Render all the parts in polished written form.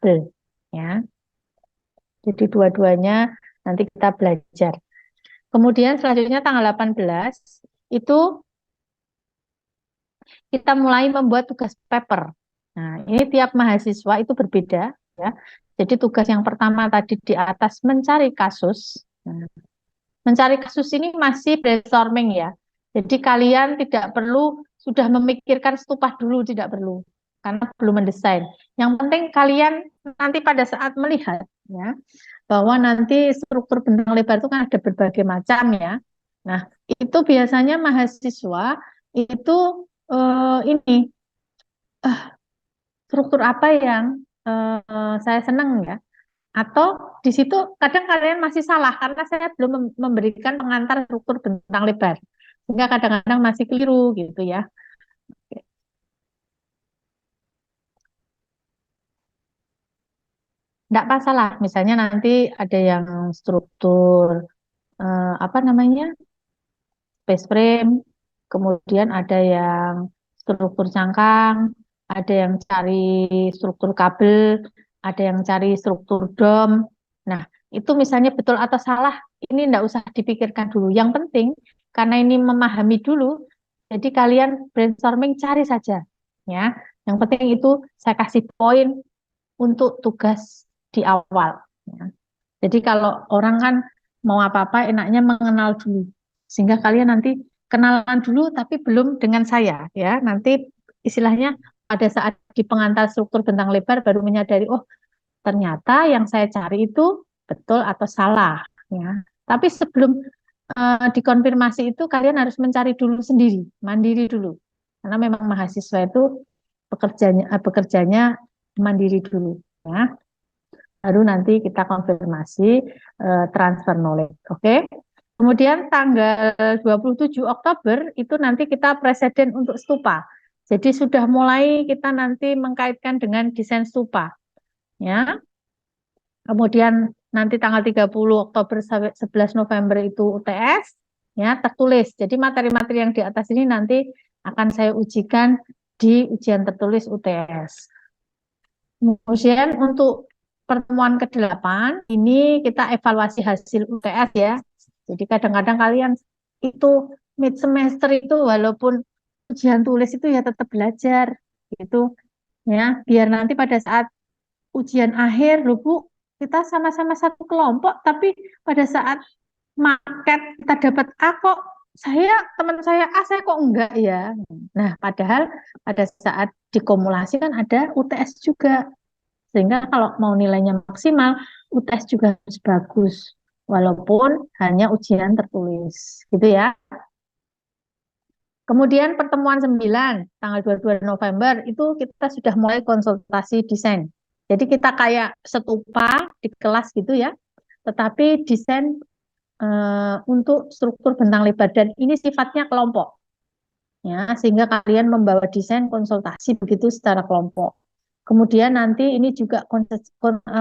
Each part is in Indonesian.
kabel ya. Jadi dua-duanya nanti kita belajar. Kemudian selanjutnya tanggal 18 itu kita mulai membuat tugas paper. Nah, ini tiap mahasiswa itu berbeda ya. Jadi tugas yang pertama tadi di atas mencari kasus. Nah, mencari kasus ini masih brainstorming ya. Jadi kalian tidak perlu sudah memikirkan stupa dulu, tidak perlu. Karena belum mendesain. Yang penting kalian nanti pada saat melihat ya, bahwa nanti struktur bentang lebar itu kan ada berbagai macam ya. Nah, itu biasanya mahasiswa itu ini struktur apa yang saya senang ya. Atau di situ kadang kalian masih salah karena saya belum memberikan pengantar struktur bentang lebar. Sehingga kadang-kadang masih keliru gitu ya. Tidak masalah, misalnya nanti ada yang struktur apa namanya space frame, kemudian ada yang struktur cangkang, ada yang cari struktur kabel, ada yang cari struktur dom. Nah, itu misalnya betul atau salah, ini tidak usah dipikirkan dulu. Yang penting, karena ini memahami dulu, jadi kalian brainstorming cari saja. Ya, yang penting itu saya kasih poin untuk tugas di awal. Ya. Jadi kalau orang kan mau apa-apa enaknya mengenal dulu. Sehingga kalian nanti kenalan dulu tapi belum dengan saya ya. Nanti istilahnya pada saat di pengantar struktur bentang lebar baru menyadari oh ternyata yang saya cari itu betul atau salah ya. Tapi sebelum dikonfirmasi itu kalian harus mencari dulu sendiri, mandiri dulu. Karena memang mahasiswa itu bekerjanya mandiri dulu ya. Baru nanti kita konfirmasi transfer knowledge. Oke. Kemudian tanggal 27 Oktober itu nanti kita presiden untuk stupa. Jadi sudah mulai kita nanti mengkaitkan dengan desain stupa. Ya. Kemudian nanti tanggal 30 Oktober sampai 11 November itu UTS ya tertulis. Jadi materi-materi yang di atas ini nanti akan saya ujikan di ujian tertulis UTS. Kemudian untuk pertemuan ke-8 ini kita evaluasi hasil UTS ya. Jadi kadang-kadang kalian itu mid semester itu walaupun ujian tulis itu ya tetap belajar gitu ya. Biar nanti pada saat ujian akhir loh Bu, kita sama-sama satu kelompok tapi pada saat market kita dapat A kok teman saya A saya kok enggak ya. Nah, padahal pada saat dikumulasi kan ada UTS juga. Sehingga kalau mau nilainya maksimal, UTS juga harus bagus. Walaupun hanya ujian tertulis. Gitu ya. Kemudian pertemuan 9, tanggal 22 November, itu kita sudah mulai konsultasi desain. Jadi kita kayak setupa di kelas gitu ya. Tetapi desain untuk struktur bentang lebar. Dan ini sifatnya kelompok. Ya, sehingga kalian membawa desain konsultasi begitu secara kelompok. Kemudian nanti ini juga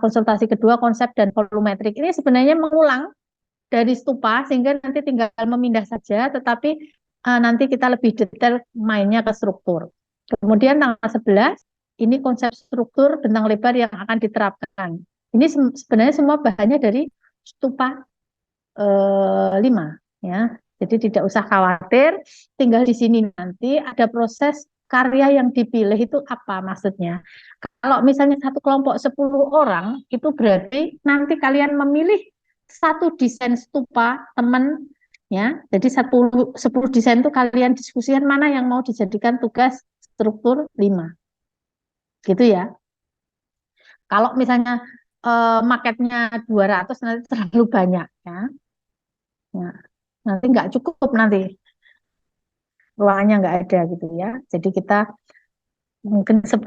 konsultasi kedua konsep dan volumetrik. Ini sebenarnya mengulang dari stupa sehingga nanti tinggal memindah saja, tetapi nanti kita lebih detail mainnya ke struktur. Kemudian tanggal 11 ini konsep struktur bentang lebar yang akan diterapkan. Ini sebenarnya semua bahannya dari stupa 5 ya. Jadi tidak usah khawatir, tinggal di sini nanti ada proses karya yang dipilih itu apa maksudnya. Kalau misalnya satu kelompok 10 orang, itu berarti nanti kalian memilih satu desain stupa teman ya. Jadi 10 desain itu kalian diskusikan mana yang mau dijadikan tugas struktur 5. Gitu ya. Kalau misalnya marketnya 200 nanti terlalu banyak ya. Ya. Nanti nggak cukup nanti ruangannya nggak ada gitu ya. Jadi kita mungkin 10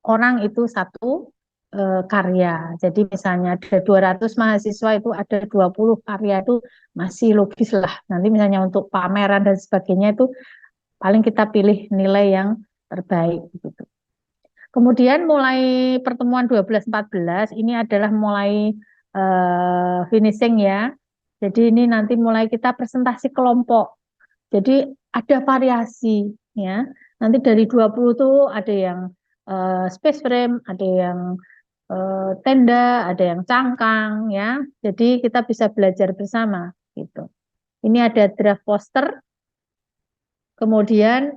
orang itu satu karya. Jadi misalnya ada 200 mahasiswa itu ada 20 karya itu masih logis lah. Nanti misalnya untuk pameran dan sebagainya itu paling kita pilih nilai yang terbaik gitu. Kemudian mulai pertemuan 12-14 ini adalah mulai finishing ya. Jadi ini nanti mulai kita presentasi kelompok. Jadi ada variasi ya. Nanti dari 20 tuh ada yang space frame, ada yang tenda, ada yang cangkang, ya. Jadi kita bisa belajar bersama, gitu. Ini ada draft poster, kemudian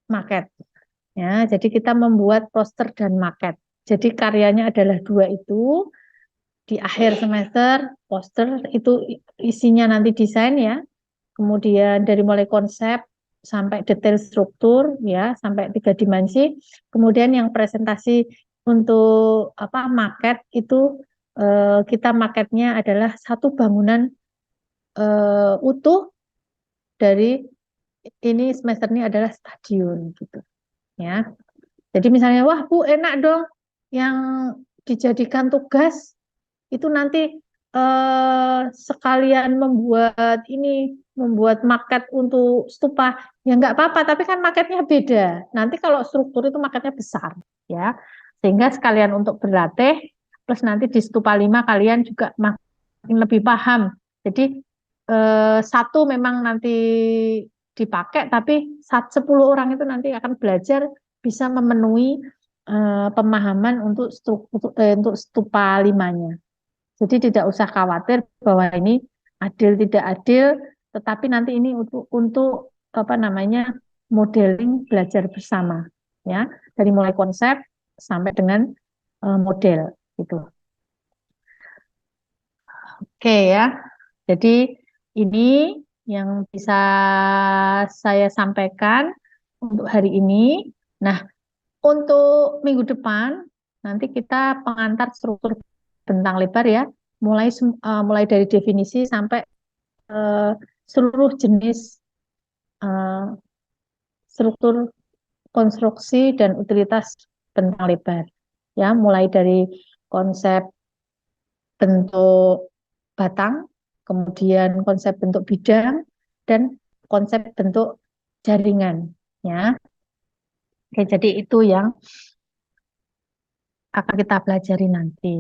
maket. Ya, jadi kita membuat poster dan maket. Jadi karyanya adalah dua itu. Di akhir semester, poster itu isinya nanti desain ya. Kemudian dari mulai konsep sampai detail struktur ya, sampai 3 dimensi. Kemudian yang presentasi untuk apa maket itu kita maketnya adalah satu bangunan utuh dari ini semester ini adalah stadion gitu ya. Jadi misalnya, wah Bu enak dong yang dijadikan tugas itu nanti sekalian membuat maket untuk stupa. Ya nggak apa-apa, tapi kan maketnya beda. Nanti kalau struktur itu maketnya besar, ya. Sehingga sekalian untuk berlatih, plus nanti di stupa 5 kalian juga makin lebih paham. Jadi satu memang nanti dipakai, tapi 10 orang itu nanti akan belajar bisa memenuhi pemahaman untuk stupa 5-nya. Jadi tidak usah khawatir bahwa ini adil tidak adil, tetapi nanti ini untuk apa namanya modeling belajar bersama, ya dari mulai konsep sampai dengan model gitu. Oke ya, jadi ini yang bisa saya sampaikan untuk hari ini. Nah, untuk minggu depan nanti kita pengantar struktur bentang lebar ya, mulai dari definisi sampai eh, seluruh jenis eh, struktur konstruksi dan utilitas bentang lebar. Ya, mulai dari konsep bentuk batang, kemudian konsep bentuk bidang dan konsep bentuk jaringan. Ya, oke, jadi itu yang akan kita pelajari nanti.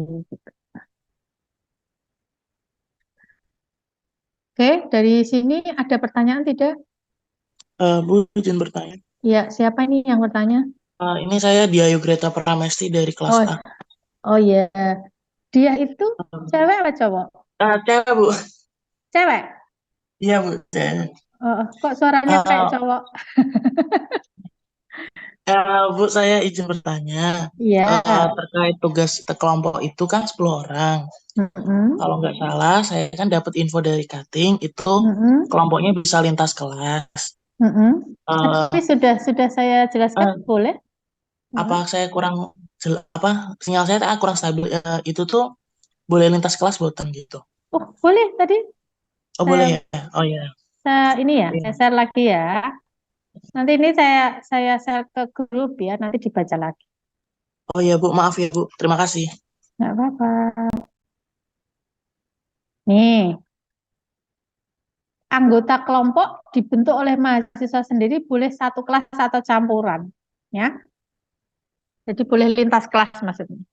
Oke, dari sini ada pertanyaan tidak? Bu, izin bertanya. Ya, siapa ini yang bertanya? Ini saya Diayu Greta Pramesti dari kelas Oh, A. oh ya, dia itu cewek apa cowok? Cewek, Bu. Cewek. Iya, Bu. Cewek. Oh, kok suaranya kayak Eh, cowok? Bu, saya izin bertanya. Iya. Terkait tugas kelompok itu kan 10 orang. Mm-mm. Kalau nggak salah, saya kan dapat info dari Kating, itu Mm-mm. kelompoknya bisa lintas kelas. Mm-mm. Tapi Eh, sudah saya jelaskan, eh, boleh? apa Mm. saya kurang, sinyal saya kurang stabil. Itu tuh boleh lintas kelas buatan gitu. Oh, boleh tadi Oh, boleh saya, ya? Oh, iya. ini ya, Iya. saya share lagi ya. Nanti ini saya share ke grup ya, nanti dibaca lagi. Oh iya, Bu. Maaf ya, Bu. Terima kasih. Nggak apa-apa. Nih, anggota kelompok dibentuk oleh mahasiswa sendiri boleh satu kelas atau campuran, ya. Jadi boleh lintas kelas maksudnya.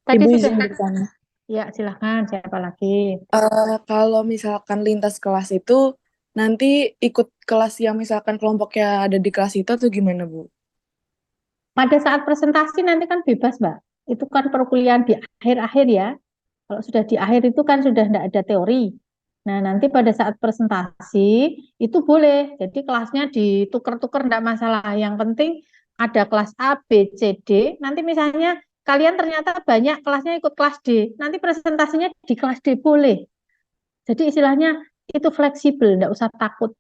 Tadi Ibu sudah, izin bertanya. ya silahkan siapa lagi. Kalau misalkan lintas kelas itu nanti ikut kelas yang misalkan kelompoknya ada di kelas itu atau gimana, Bu? Pada saat presentasi nanti kan bebas, Mbak. Itu kan perkuliahan di akhir-akhir ya. Kalau sudah di akhir itu kan sudah tidak ada teori. Nah, nanti pada saat presentasi itu boleh. Jadi kelasnya ditukar-tukar tidak masalah. Yang penting ada kelas A, B, C, D. Nanti misalnya kalian ternyata banyak kelasnya ikut kelas D. Nanti presentasinya di kelas D boleh. Jadi istilahnya itu fleksibel, tidak usah takut.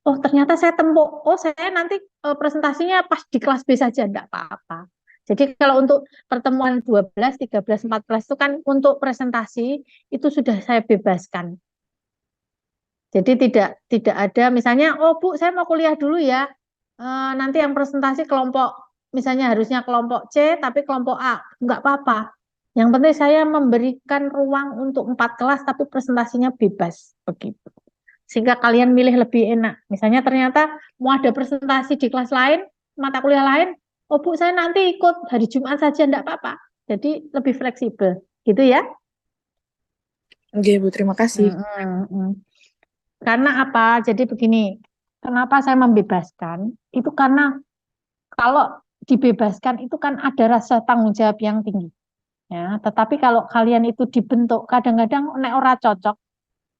Oh, ternyata saya tempuh. Oh, saya nanti presentasinya pas di kelas B saja, enggak apa-apa. Jadi kalau untuk pertemuan 12, 13, 14 itu kan untuk presentasi itu sudah saya bebaskan. Jadi tidak ada misalnya, oh Bu, saya mau kuliah dulu ya. Nanti yang presentasi kelompok misalnya harusnya kelompok C tapi kelompok A, enggak apa-apa. Yang penting saya memberikan ruang untuk 4 kelas tapi presentasinya bebas begitu sehingga kalian milih lebih enak. Misalnya ternyata mau ada presentasi di kelas lain, mata kuliah lain, oh Bu saya nanti ikut hari Jumat saja, enggak apa-apa. Jadi lebih fleksibel, gitu ya. Oke, Bu, terima kasih. Karena apa? Jadi begini, kenapa saya membebaskan? Itu karena kalau dibebaskan itu kan ada rasa tanggung jawab yang tinggi. Ya, tetapi kalau kalian itu dibentuk kadang-kadang nek ora cocok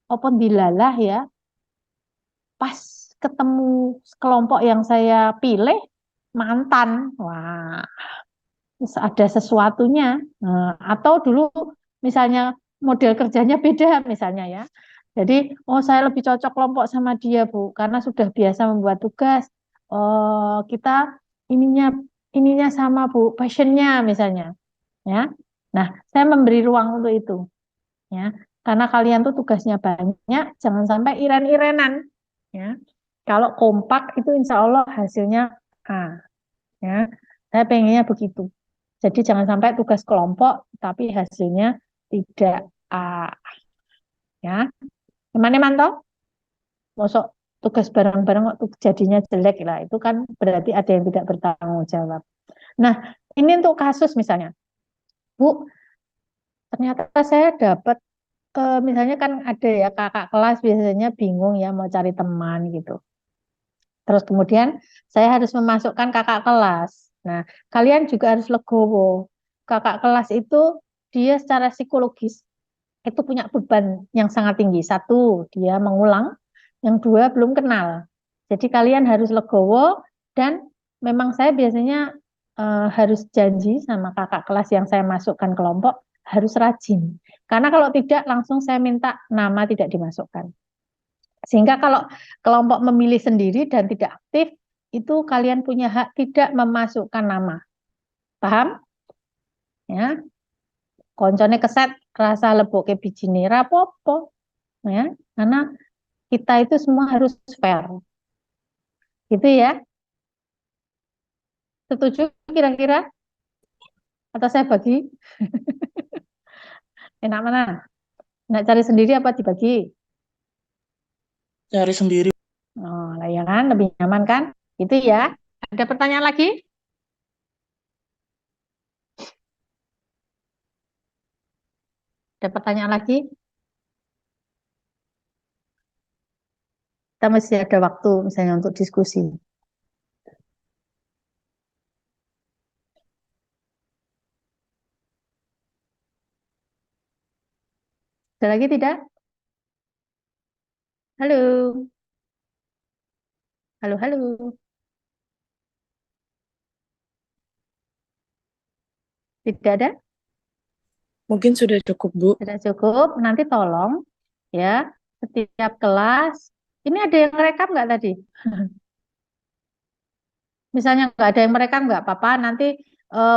apa dilalah ya, pas ketemu kelompok yang saya pilih mantan. Wah, ada sesuatunya. Nah, atau dulu misalnya model kerjanya beda misalnya ya. Jadi, oh saya lebih cocok kelompok sama dia, Bu, karena sudah biasa membuat tugas. Oh, kita ininya ininya sama, Bu, passionnya misalnya, ya. Nah, saya memberi ruang untuk itu, ya. Karena kalian tuh tugasnya banyak, jangan sampai iren-irenan, ya. Kalau kompak itu insya Allah hasilnya A, ya. Saya pengennya begitu. Jadi jangan sampai tugas kelompok tapi hasilnya tidak A, ya. Gimana mantau? Masuk tugas bareng-bareng kok jadinya jelek lah. Itu kan berarti ada yang tidak bertanggung jawab. Nah, ini untuk kasus misalnya. Bu, ternyata saya dapat misalnya kan ada ya kakak kelas biasanya bingung ya mau cari teman gitu. Terus kemudian saya harus memasukkan kakak kelas. Nah, kalian juga harus legowo. Kakak kelas itu dia secara psikologis itu punya beban yang sangat tinggi. Satu, dia mengulang. Yang dua, belum kenal. Jadi kalian harus legowo dan memang saya biasanya harus janji sama kakak kelas yang saya masukkan kelompok harus rajin. Karena kalau tidak langsung saya minta nama tidak dimasukkan. Sehingga kalau kelompok memilih sendiri dan tidak aktif, itu kalian punya hak tidak memasukkan nama. Paham? Ya, koncone keset rasa leboke bijine rapopo, ya. Karena kita itu semua harus fair. Gitu ya. Setuju kira-kira? Atau saya bagi? Enak mana? Nak cari sendiri apa dibagi? Cari sendiri. Oh, lah ya kan, lebih nyaman kan? Itu ya. Ada pertanyaan lagi? Ada pertanyaan lagi? Kita masih ada waktu misalnya untuk diskusi. Ada lagi tidak? Halo, halo, halo. Tidak ada? Mungkin sudah cukup, Bu. Sudah cukup. Nanti tolong ya setiap kelas. Ini ada yang merekam nggak tadi? Misalnya nggak ada yang merekam nggak apa-apa. Nanti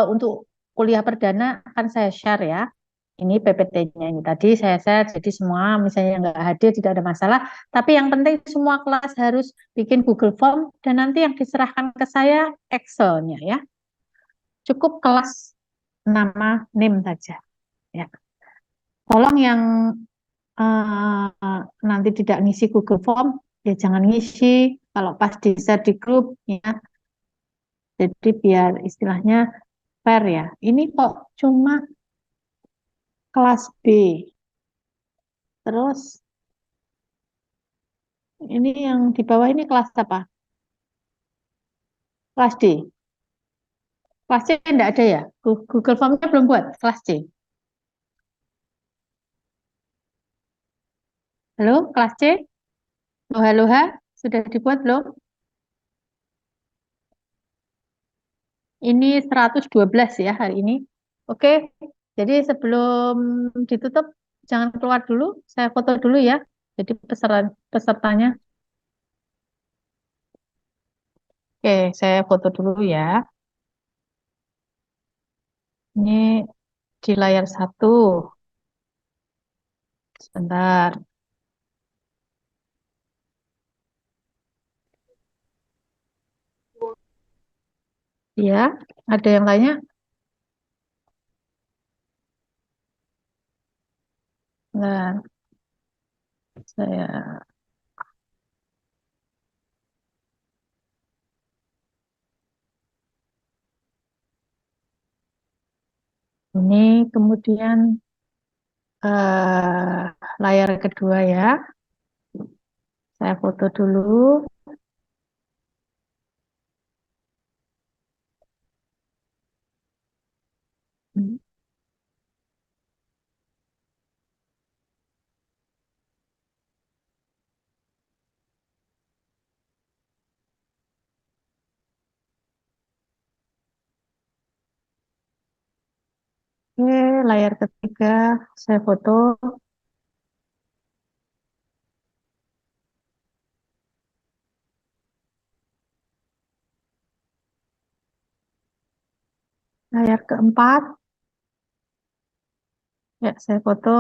untuk kuliah perdana akan saya share ya. Ini PPT-nya ini tadi saya share. Jadi semua misalnya nggak hadir tidak ada masalah. Tapi yang penting semua kelas harus bikin Google Form dan nanti yang diserahkan ke saya Excel-nya ya. Cukup kelas nama NIM saja ya. Tolong yang nanti tidak ngisi Google Form, ya jangan ngisi. Kalau pas di share di grup, ya. Jadi biar istilahnya fair ya. Ini kok cuma kelas B. Terus ini yang di bawah ini kelas apa? Kelas D. Kelas C enggak ada ya? Google Formnya belum buat kelas C. Halo, kelas C? Oh, halo, ha? Sudah dibuat belum? Ini 112 ya hari ini. Oke, jadi sebelum ditutup, jangan keluar dulu. Saya foto dulu ya. Jadi pesertanya. Oke, saya foto dulu ya. Ini di layar satu. Sebentar. Ya, ada yang lainnya? Nah, saya ini kemudian layar kedua ya. Saya foto dulu. Oke, layar ketiga saya foto. Layar keempat, ya saya foto.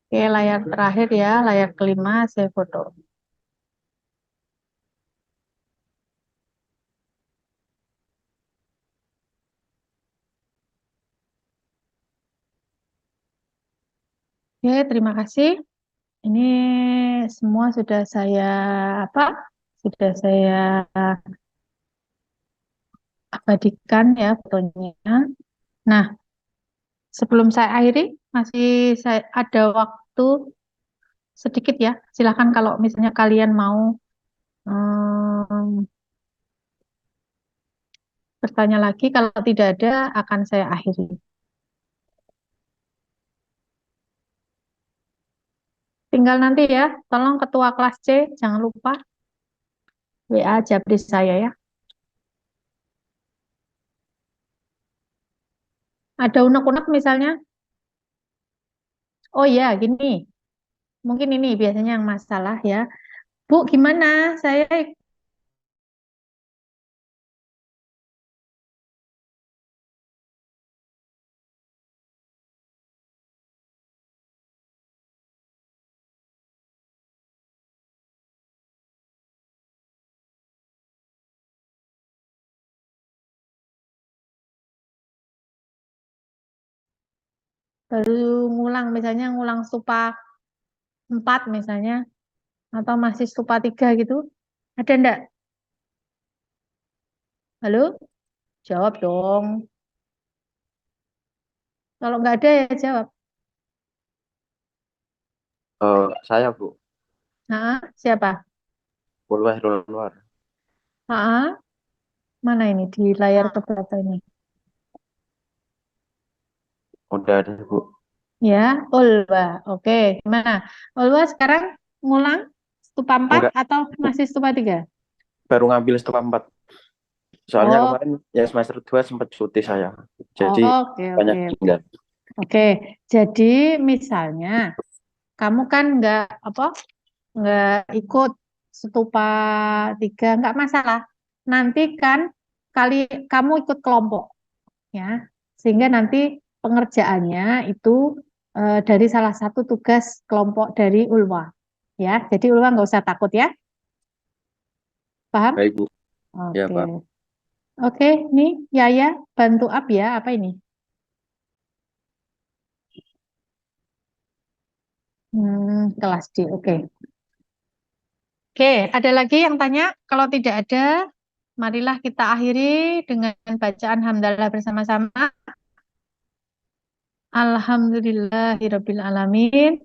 Oke, layar terakhir ya, layar kelima saya foto. Oke, terima kasih. Ini semua sudah saya apa? Sudah saya abadikan ya fotonya. Nah, sebelum saya akhiri, masih saya ada waktu sedikit ya. Silahkan kalau misalnya kalian mau bertanya lagi. Kalau tidak ada, akan saya akhiri. Tinggal nanti ya, tolong ketua kelas C, jangan lupa WA Jabris saya ya. Ada unek-unek misalnya, oh ya gini, mungkin ini biasanya yang masalah ya. Bu, gimana? Saya baru ngulang, misalnya ngulang stupa 4 misalnya, atau masih stupa 3 gitu. Ada enggak? Halo? Jawab dong. Kalau nggak ada ya jawab. Saya Bu, Nah, siapa? Pulweh Luar. Ah, mana ini di layar keberapa ini? Udah ada Bu. Ya, Ulwa. Oke, gimana? Ulwa sekarang ngulang stupa 4 Enggak, atau masih stupa 3? baru ngambil setelah 4. Soalnya Oh, kemarin ya semester 2 sempat cuti saya. Jadi oke, banyak oke, oke. tinggal. Oke, jadi misalnya kamu kan nggak ikut stupa 3, nggak masalah. Nanti kan kali kamu ikut kelompok ya, sehingga nanti pengerjaannya itu dari salah satu tugas kelompok dari Ulwa ya. Jadi Ulwa nggak usah takut ya, paham? Baik Bu. Ya Oke, Pak. oke, nih Yaya bantu up ya, apa ini? Kelas D, oke. Oke, ada lagi yang tanya? Kalau tidak ada, marilah kita akhiri dengan bacaan hamdalah bersama-sama. Alhamdulillahirabbil alamin.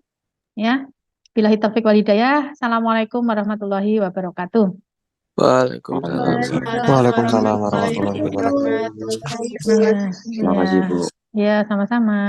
Ya. Billahi taufik wal hidayah. Assalamualaikum warahmatullahi wabarakatuh. Waalaikumsalam. Waalaikumsalam Waalaikumsalam warahmatullahi wabarakatuh. warahmatullahi wabarakatuh. Nah, Terima ya, kasih Bu. ya sama-sama.